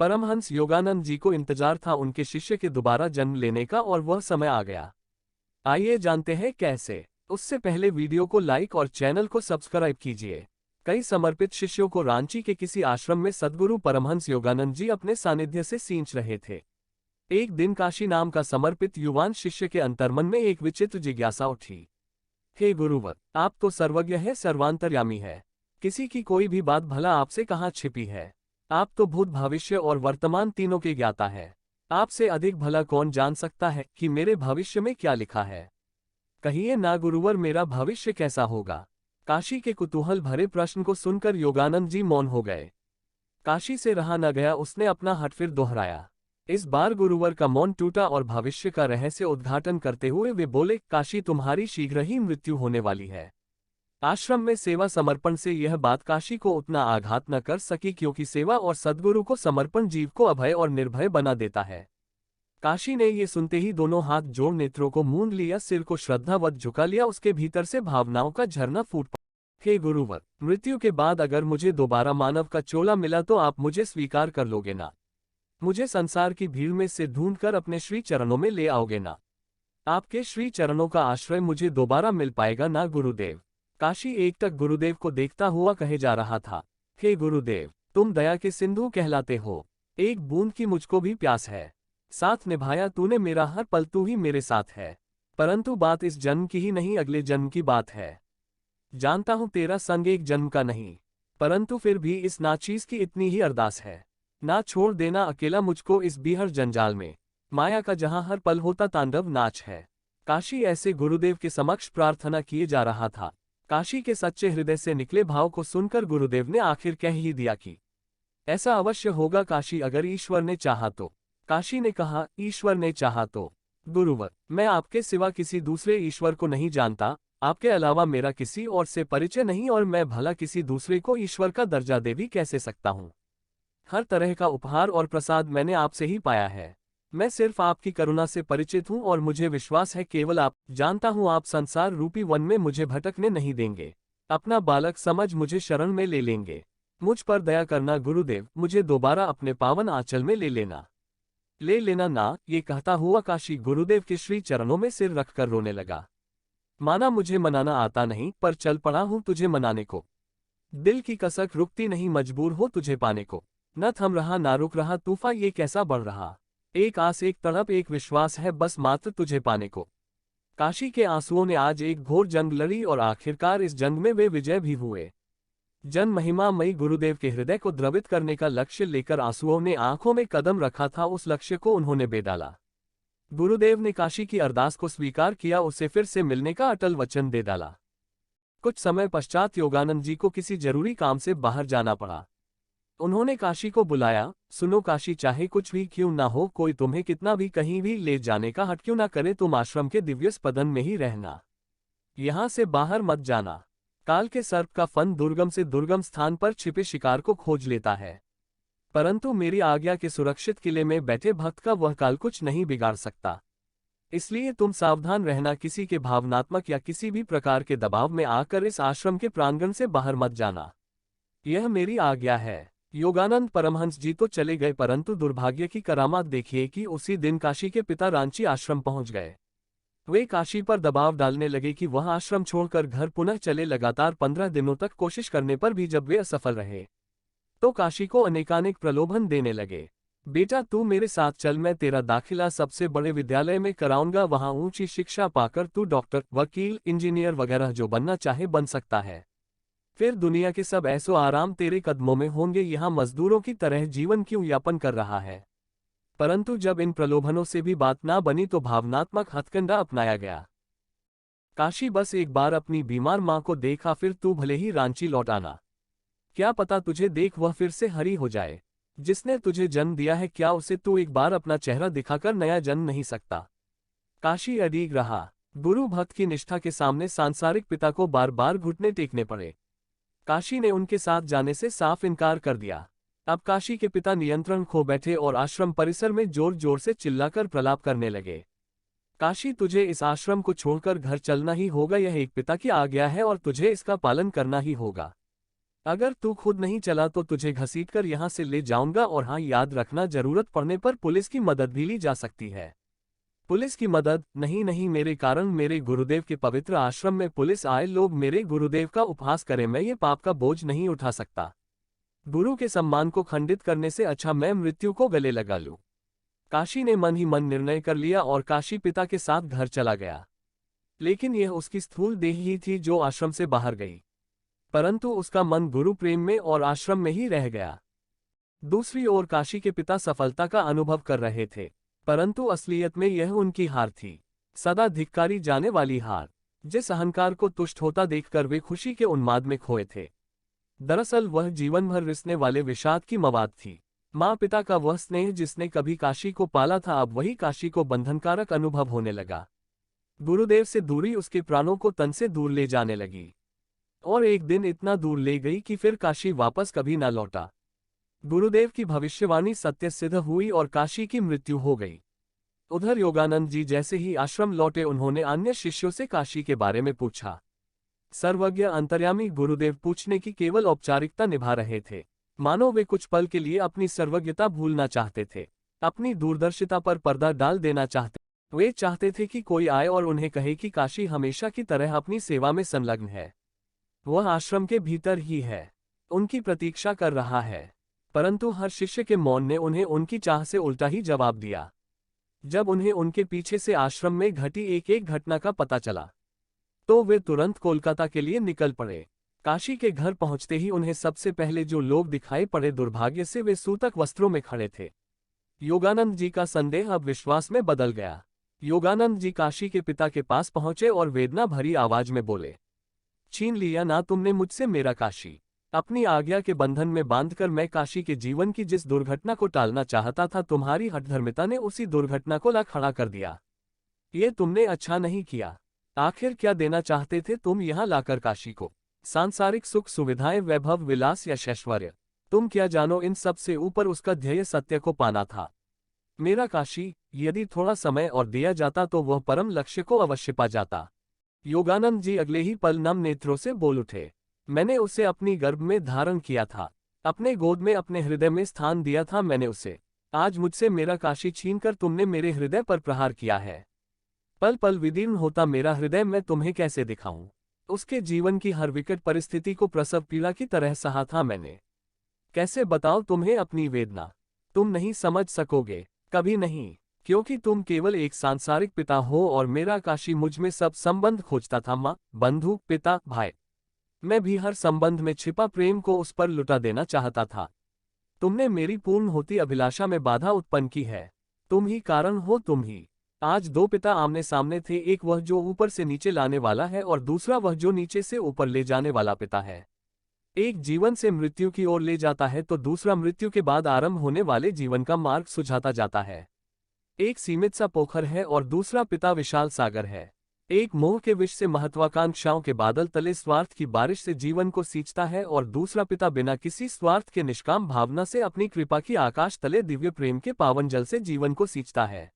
परमहंस योगानंद जी को इंतजार था उनके शिष्य के दोबारा जन्म लेने का और वह समय आ गया। आइए जानते हैं कैसे। उससे पहले वीडियो को लाइक और चैनल को सब्सक्राइब कीजिए। कई समर्पित शिष्यों को रांची के किसी आश्रम में सद्गुरु परमहंस योगानंद जी अपने सानिध्य से सींच रहे थे। एक दिन काशी नाम का समर्पित युवान शिष्य के अंतर्मन में एक विचित्र जिज्ञासा उठी। हे गुरुवर, आप तो सर्वज्ञ है, सर्वांतर्यामी है। किसी की कोई भी बात भला आपसे कहाँ छिपी है। आप तो भूत भविष्य और वर्तमान तीनों के ज्ञाता है। आपसे अधिक भला कौन जान सकता है कि मेरे भविष्य में क्या लिखा है। कहिए ना गुरुवर, मेरा भविष्य कैसा होगा। काशी के कुतूहल भरे प्रश्न को सुनकर योगानंद जी मौन हो गए। काशी से रहा न गया, उसने अपना हट फिर दोहराया। इस बार गुरुवर का मौन टूटा और भविष्य का रहस्य उद्घाटन करते हुए वे बोले, काशी तुम्हारी शीघ्र ही मृत्यु होने वाली है। आश्रम में सेवा समर्पण से यह बात काशी को उतना आघात न कर सकी क्योंकि सेवा और सद्गुरु को समर्पण जीव को अभय और निर्भय बना देता है। काशी ने ये सुनते ही दोनों हाथ जोड़ नेत्रों को मूंद लिया, सिर को श्रद्धावत झुका लिया। उसके भीतर से भावनाओं का झरना फूट पड़ा। हे गुरुवर, मृत्यु के बाद अगर मुझे दोबारा मानव का चोला मिला तो आप मुझे स्वीकार कर लोगे ना। मुझे संसार की भीड़ में से ढूंढकर अपने श्री चरणों में ले आओगे ना। आपके श्री चरणों का आश्रय मुझे दोबारा मिल पाएगा ना गुरुदेव। काशी एकटक गुरुदेव को देखता हुआ कहे जा रहा था, हे गुरुदेव, तुम दया के सिंधु कहलाते हो। एक बूंद की मुझको भी प्यास है। साथ निभाया तूने मेरा हर पल, तू ही मेरे साथ है। परंतु बात इस जन्म की ही नहीं, अगले जन्म की बात है। जानता हूं तेरा संग एक जन्म का नहीं, परंतु फिर भी इस नाचीज की इतनी ही अरदास है। ना छोड़ देना अकेला मुझको इस बीहड़ जंजाल में। माया का जहां हर पल होता तांडव नाच है। काशी ऐसे गुरुदेव के समक्ष प्रार्थना किए जा रहा था। काशी के सच्चे हृदय से निकले भाव को सुनकर गुरुदेव ने आखिर कह ही दिया कि ऐसा अवश्य होगा काशी, अगर ईश्वर ने चाहा तो। काशी ने कहा, ईश्वर ने चाहा तो। गुरुवर, मैं आपके सिवा किसी दूसरे ईश्वर को नहीं जानता। आपके अलावा मेरा किसी और से परिचय नहीं और मैं भला किसी दूसरे को ईश्वर का दर्जा दे भी कैसे सकता हूँ। हर तरह का उपहार और प्रसाद मैंने आपसे ही पाया है। मैं सिर्फ आपकी करुणा से परिचित हूँ और मुझे विश्वास है केवल आप। जानता हूँ आप संसार रूपी वन में मुझे भटकने नहीं देंगे। अपना बालक समझ मुझे शरण में ले लेंगे। मुझ पर दया करना गुरुदेव, मुझे दोबारा अपने पावन आंचल में ले लेना ना। ये कहता हुआ काशी गुरुदेव के श्री चरणों में सिर रखकर रोने लगा। माना मुझे मनाना आता नहीं, पर चल पड़ा हूं तुझे मनाने को। दिल की कसक रुकती नहीं, मजबूर हो तुझे पाने को। न थम रहा ना रुक रहा तूफा, ये कैसा बढ़ रहा। एक आस, एक तड़प, एक विश्वास है बस मात्र तुझे पाने को। काशी के आंसुओं ने आज एक घोर जंग लड़ी और आखिरकार इस जंग में वे विजय भी हुए। जन महिमा मई गुरुदेव के हृदय को द्रवित करने का लक्ष्य लेकर आंसुओं ने आंखों में कदम रखा था, उस लक्ष्य को उन्होंने बेदाला। गुरुदेव ने काशी की अरदास को स्वीकार किया, उसे फिर से मिलने का अटल वचन दे डाला। कुछ समय पश्चात योगानंद जी को किसी जरूरी काम से बाहर जाना पड़ा। उन्होंने काशी को बुलाया। सुनो काशी, चाहे कुछ भी क्यों ना हो, कोई तुम्हें कितना भी कहीं भी ले जाने का हट क्यों ना करे, तुम आश्रम के दिव्य स्पंदन में ही रहना। यहां से बाहर मत जाना। काल के सर्प का फन दुर्गम से दुर्गम स्थान पर छिपे शिकार को खोज लेता है, परंतु मेरी आज्ञा के सुरक्षित किले में बैठे भक्त का वह काल कुछ नहीं बिगाड़ सकता। इसलिए तुम सावधान रहना, किसी के भावनात्मक या किसी भी प्रकार के दबाव में आकर इस आश्रम के प्रांगण से बाहर मत जाना। यह मेरी आज्ञा है। योगानंद परमहंस जी तो चले गए, परंतु दुर्भाग्य की करामात देखिए कि उसी दिन काशी के पिता रांची आश्रम पहुंच गए। वे काशी पर दबाव डालने लगे कि वह आश्रम छोड़कर घर पुनः चले। लगातार 15 दिनों तक कोशिश करने पर भी जब वे असफल रहे तो काशी को अनेकानेक प्रलोभन देने लगे। बेटा तू मेरे साथ चल, मैं तेरा दाखिला सबसे बड़े विद्यालय में कराऊंगा। वहां ऊंची शिक्षा पाकर तू डॉक्टर, वकील, इंजीनियर वगैरह जो बनना चाहे बन सकता है। फिर दुनिया के सब ऐसो आराम तेरे कदमों में होंगे। यहाँ मजदूरों की तरह जीवन क्यों यापन कर रहा है। परंतु जब इन प्रलोभनों से भी बात ना बनी तो भावनात्मक हथकंडा अपनाया गया। काशी, बस एक बार अपनी बीमार मां को देखा, फिर तू भले ही रांची लौट आना। क्या पता तुझे देख वह फिर से हरी हो जाए। जिसने तुझे जन्म दिया है, क्या उसे तू एक बार अपना चेहरा दिखाकर नया जन्म नहीं सकता। काशी अडीग रहा। गुरु भक्त की निष्ठा के सामने सांसारिक पिता को बार बार घुटने टेकने पड़े। काशी ने उनके साथ जाने से साफ इनकार कर दिया। अब काशी के पिता नियंत्रण खो बैठे और आश्रम परिसर में जोर जोर से चिल्लाकर प्रलाप करने लगे। काशी, तुझे इस आश्रम को छोड़कर घर चलना ही होगा। यह एक पिता की आज्ञा है और तुझे इसका पालन करना ही होगा। अगर तू खुद नहीं चला तो तुझे घसीटकर यहाँ से ले जाऊंगा, और हाँ, याद रखना, जरूरत पड़ने पर पुलिस की मदद भी ली जा सकती है। पुलिस की मदद? नहीं नहीं, मेरे कारण मेरे गुरुदेव के पवित्र आश्रम में पुलिस आए लोग मेरे गुरुदेव का उपहास करें, मैं ये पाप का बोझ नहीं उठा सकता। गुरु के सम्मान को खंडित करने से अच्छा मैं मृत्यु को गले लगा लूं। काशी ने मन ही मन निर्णय कर लिया और काशी पिता के साथ घर चला गया। लेकिन यह उसकी स्थूल देह ही थी जो आश्रम से बाहर गई, परंतु उसका मन गुरु प्रेम में और आश्रम में ही रह गया। दूसरी ओर काशी के पिता सफलता का अनुभव कर रहे थे, परंतु असलियत में यह उनकी हार थी, सदा धिक्कारी जाने वाली हार, जिस अहंकार को तुष्ट होता देखकर वे खुशी के उन्माद में खोए थे। दरअसल वह जीवन भर रिसने वाले विषाद की मवाद थी। माँ पिता का वह स्नेह जिसने कभी काशी को पाला था, अब वही काशी को बंधनकारक अनुभव होने लगा। गुरुदेव से दूरी उसके प्राणों को तन से दूर ले जाने लगी, और एक दिन इतना दूर ले गई कि फिर काशी वापस कभी न लौटा। गुरुदेव की भविष्यवाणी सत्य सिद्ध हुई और काशी की मृत्यु हो गई। उधर योगानंद जी जैसे ही आश्रम लौटे, उन्होंने अन्य शिष्यों से काशी के बारे में पूछा। सर्वज्ञ अंतर्यामी गुरुदेव पूछने की केवल औपचारिकता निभा रहे थे, मानो वे कुछ पल के लिए अपनी सर्वज्ञता भूलना चाहते थे, अपनी दूरदर्शिता पर पर्दा डाल देना चाहते। वे चाहते थे कि कोई आए और उन्हें कहे कि काशी हमेशा की तरह अपनी सेवा में संलग्न है, वह आश्रम के भीतर ही है, उनकी प्रतीक्षा कर रहा है। परंतु हर शिष्य के मौन ने उन्हें उनकी चाह से उल्टा ही जवाब दिया। जब उन्हें उनके पीछे से आश्रम में घटी एक एक घटना का पता चला, तो वे तुरंत कोलकाता के लिए निकल पड़े। काशी के घर पहुंचते ही उन्हें सबसे पहले जो लोग दिखाई पड़े, दुर्भाग्य से वे सूतक वस्त्रों में खड़े थे। योगानंद जी का संदेह अब विश्वास में बदल गया। योगानंद जी काशी के पिता के पास पहुंचे और वेदना भरी आवाज में बोले, छीन लिया ना तुमने मुझसे मेरा काशी। अपनी आज्ञा के बंधन में बांधकर मैं काशी के जीवन की जिस दुर्घटना को टालना चाहता था, तुम्हारी हठधर्मिता ने उसी दुर्घटना को ला खड़ा कर दिया। ये तुमने अच्छा नहीं किया। आखिर क्या देना चाहते थे तुम यहाँ लाकर काशी को? सांसारिक सुख सुविधाएं, वैभव, विलास या ऐश्वर्य? तुम क्या जानो, इन सब से ऊपर उसका ध्येय सत्य को पाना था। मेरा काशी, यदि थोड़ा समय और दिया जाता तो वह परम लक्ष्य को अवश्य पा जाता। योगानंद जी अगले ही पल नम नेत्रों से बोल उठे, मैंने उसे अपनी गर्भ में धारण किया था, अपने गोद में, अपने हृदय में स्थान दिया था मैंने उसे। आज मुझसे मेरा काशी छीनकर तुमने मेरे हृदय पर प्रहार किया है। पल पल विदीर्ण होता मेरा हृदय मैं तुम्हें कैसे दिखाऊं? उसके जीवन की हर विकट परिस्थिति को प्रसव पीड़ा की तरह सहा था मैंने। कैसे बताऊं तुम्हें अपनी वेदना? तुम नहीं समझ सकोगे, कभी नहीं, क्योंकि तुम केवल एक सांसारिक पिता हो और मेरा काशी मुझ में सब संबंध खोजता था, माँ, बंधु, पिता, भाई। मैं भी हर संबंध में छिपा प्रेम को उस पर लुटा देना चाहता था। तुमने मेरी पूर्ण होती अभिलाषा में बाधा उत्पन्न की है। तुम ही कारण हो, तुम ही। आज दो पिता आमने सामने थे, एक वह जो ऊपर से नीचे लाने वाला है और दूसरा वह जो नीचे से ऊपर ले जाने वाला पिता है। एक जीवन से मृत्यु की ओर ले जाता है तो दूसरा मृत्यु के बाद आरंभ होने वाले जीवन का मार्ग सुझाता जाता है। एक सीमित सा पोखर है और दूसरा पिता विशाल सागर है। एक मोह के विष से महत्वाकांक्षाओं के बादल तले स्वार्थ की बारिश से जीवन को सींचता है और दूसरा पिता बिना किसी स्वार्थ के निष्काम भावना से अपनी कृपा की आकाश तले दिव्य प्रेम के पावन जल से जीवन को सींचता है।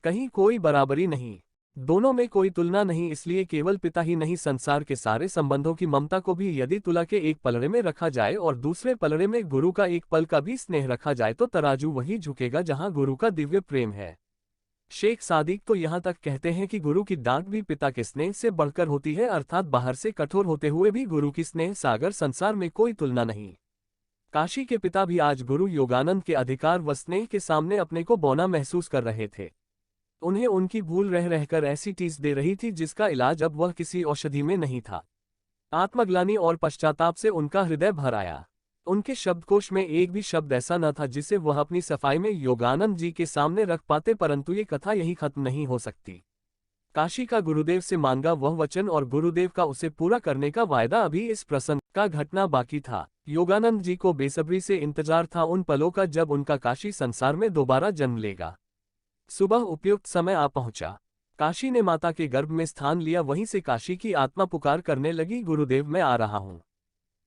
कहीं कोई बराबरी नहीं, दोनों में कोई तुलना नहीं। इसलिए केवल पिता ही नहीं, संसार के सारे संबंधों की ममता को भी यदि तुला के एक पलड़े में रखा जाए और दूसरे पलड़े में गुरु का एक पल का भी स्नेह रखा जाए तो तराजू वही झुकेगा जहां गुरु का दिव्य प्रेम है। शेख सादिक तो यहाँ तक कहते हैं कि गुरु की डांट भी पिता के स्नेह से बढ़कर होती है, अर्थात बाहर से कठोर होते हुए भी गुरु की स्नेह सागर संसार में कोई तुलना नहीं। काशी के पिता भी आज गुरु योगानंद के अधिकार व स्नेह के सामने अपने को बौना महसूस कर रहे थे। उन्हें उनकी भूल रह रहकर ऐसी टीस दे रही थी जिसका इलाज अब वह किसी औषधि में नहीं था। आत्मग्लानि और पश्चाताप से उनका हृदय भर आया। उनके शब्दकोश में एक भी शब्द ऐसा न था जिसे वह अपनी सफाई में योगानंद जी के सामने रख पाते, परंतु ये कथा यही खत्म नहीं हो सकती। काशी का गुरुदेव से मांगा वह वचन और गुरुदेव का उसे पूरा करने का वायदा अभी इस प्रसंग का घटना बाकी था। योगानंद जी को बेसब्री से इंतजार था उन पलों का जब उनका काशी संसार में दोबारा जन्म लेगा। सुबह उपयुक्त समय आ पहुंचा। काशी ने माता के गर्भ में स्थान लिया। वहीं से काशी की आत्मा पुकार करने लगी, गुरुदेव मैं आ रहा हूं।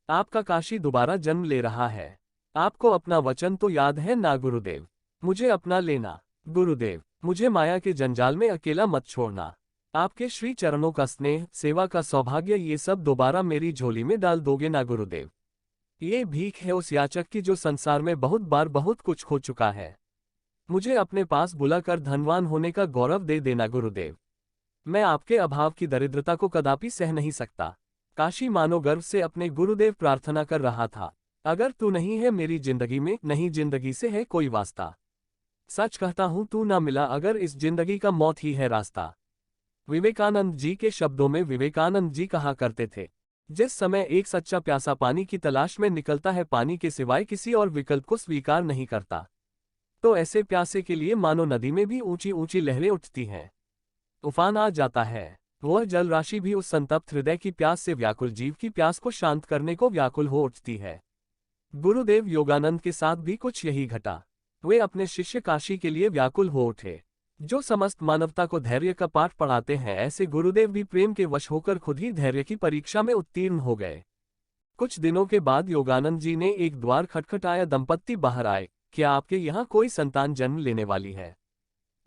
आपका काशी दोबारा जन्म ले रहा है। आपको अपना वचन तो याद है ना गुरुदेव? मुझे अपना लेना गुरुदेव, मुझे माया के जंजाल में अकेला मत छोड़ना। आपके श्री चरणों का स्नेह, सेवा का सौभाग्य, ये सब दोबारा मेरी झोली में डाल दोगे ना गुरुदेव? ये भीख है उस याचक की जो संसार में बहुत बार बहुत कुछ खो चुका है। मुझे अपने पास बुलाकर धनवान होने का गौरव दे देना गुरुदेव। मैं आपके अभाव की दरिद्रता को कदापि सह नहीं सकता। काशी मानो गर्व से अपने गुरुदेव प्रार्थना कर रहा था। अगर तू नहीं है मेरी जिंदगी में, नहीं जिंदगी से है कोई वास्ता। सच कहता हूं तू ना मिला अगर इस जिंदगी का मौत ही है रास्ता। विवेकानंद जी के शब्दों में विवेकानंद जी कहा करते थे, जिस समय एक सच्चा प्यासा पानी की तलाश में निकलता है, पानी के सिवाय किसी और विकल्प को स्वीकार नहीं करता, तो ऐसे प्यासे के लिए मानो नदी में भी ऊंची ऊंची लहरें उठती हैं, तूफान आ जाता है। वह जल राशि भी उस संतप्त हृदय की प्यास से व्याकुल जीव की प्यास को शांत करने को व्याकुल हो उठती है। गुरुदेव योगानंद के साथ भी कुछ यही घटा। वे अपने शिष्य काशी के लिए व्याकुल हो उठे, जो समस्त मानवता को धैर्य का पाठ पढ़ाते हैं। ऐसे गुरुदेव भी प्रेम के वश होकर खुद ही धैर्य की परीक्षा में उत्तीर्ण हो गए। कुछ दिनों के बाद योगानंद जी ने एक द्वार खटखटाया। दंपत्ति बाहर आए। क्या आपके यहाँ कोई संतान जन्म लेने वाली है?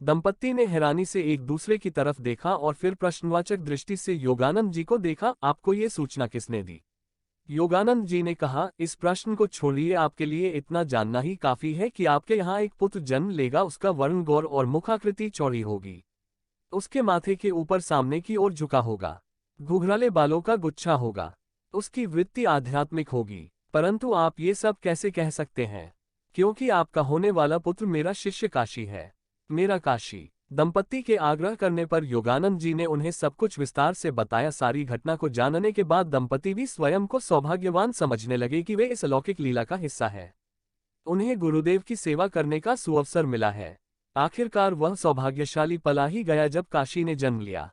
दंपत्ति ने हैरानी से एक दूसरे की तरफ देखा और फिर प्रश्नवाचक दृष्टि से योगानंद जी को देखा। आपको ये सूचना किसने दी? योगानंद जी ने कहा, इस प्रश्न को छोड़िए, आपके लिए इतना जानना ही काफी है कि आपके यहाँ एक पुत्र जन्म लेगा। उसका वर्ण गौर और मुखाकृति चौड़ी होगी। उसके माथे के ऊपर सामने की ओर झुका होगा, घुघराले बालों का गुच्छा होगा। उसकी वृत्ति आध्यात्मिक होगी। परंतु आप ये सब कैसे कह सकते हैं? क्योंकि आपका होने वाला पुत्र मेरा शिष्य काशी है। मेरा काशी। दंपत्ति के आग्रह करने पर योगानंद जी ने उन्हें सब कुछ विस्तार से बताया। सारी घटना को जानने के बाद दंपति भी स्वयं को सौभाग्यवान समझने लगे कि वे इस अलौकिक लीला का हिस्सा है। उन्हें गुरुदेव की सेवा करने का सुअवसर मिला है। आखिरकार वह सौभाग्यशाली पल ही गया जब काशी ने जन्म लिया।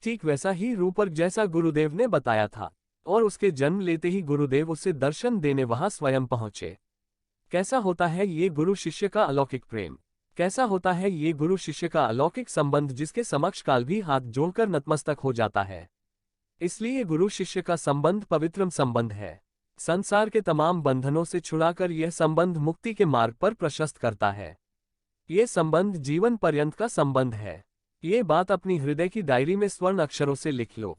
ठीक वैसा ही रूपक जैसा गुरुदेव ने बताया था, और उसके जन्म लेते ही गुरुदेव उसे दर्शन देने वहां स्वयं पहुंचे। कैसा होता है ये गुरु शिष्य का अलौकिक प्रेम, कैसा होता है ये गुरु शिष्य का अलौकिक संबंध, जिसके समक्ष काल भी हाथ जोड़कर नतमस्तक हो जाता है। इसलिए गुरु शिष्य का संबंध पवित्रम संबंध है। संसार के तमाम बंधनों से छुड़ाकर यह संबंध मुक्ति के मार्ग पर प्रशस्त करता है। ये संबंध जीवन पर्यंत का संबंध है। ये बात अपनी हृदय की डायरी में स्वर्ण अक्षरों से लिख लो।